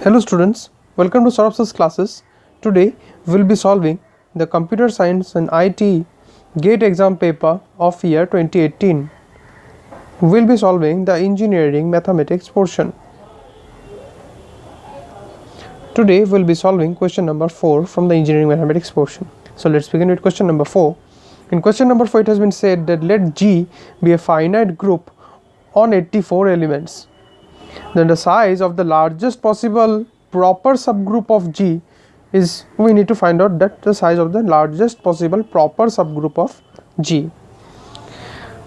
Hello students, welcome to Subgroups classes. Today we will be solving the Computer Science and IT GATE exam paper of year 2018. We will be solving the Engineering Mathematics portion. Today we will be solving question number 4 from the Engineering Mathematics portion. So let's begin with question number 4. In question number 4 it has been said that let G be a finite group on 84 elements. Then the size of the largest possible proper subgroup of G is, we need to find out that the size of the largest possible proper subgroup of G.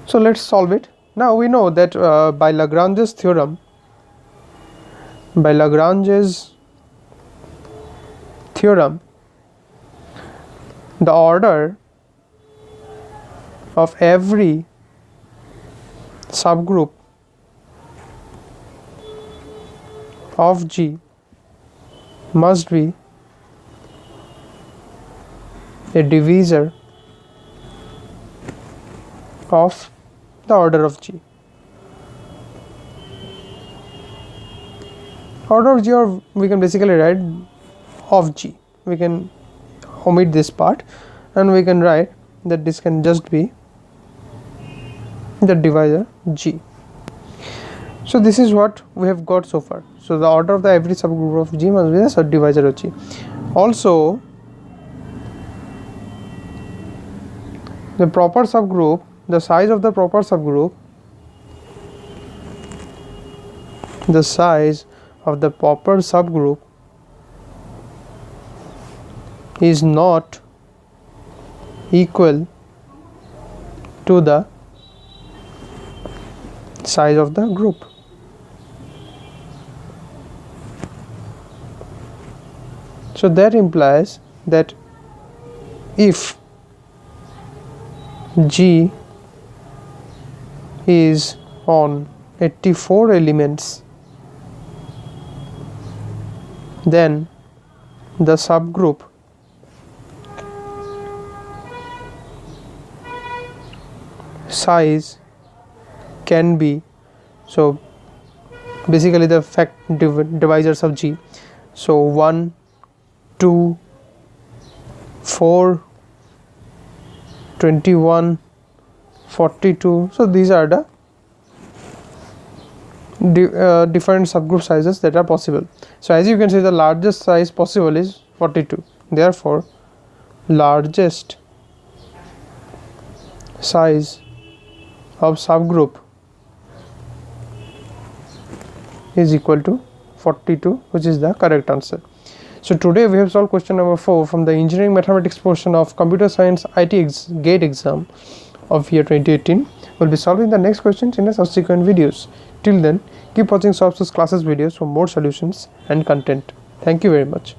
So let's solve it. Now we know that by Lagrange's theorem, the order of every subgroup of G must be a divisor of the order of G. Order of G, or we can basically write of G. We can omit this part and we can write that this can just be the divisor G. So this is what we have got so far. So the order of the every subgroup of G must be the subdivisor of G. Also, the proper subgroup, the size of the proper subgroup, is not equal to the size of the group. So that implies that if G is on 84 elements, then the subgroup size can be, so basically the divisors of G, so 1, 2, 4, 21, 42. So these are the different subgroup sizes that are possible. So as you can see, the largest size possible is 42. Therefore, largest size of subgroup is equal to 42, which is the correct answer. So today we have solved question number 4 from the Engineering Mathematics portion of Computer Science IT GATE exam of year 2018. We'll be solving the next questions in the subsequent videos. Till then, keep watching Subgroups classes videos for more solutions and content. Thank you very much.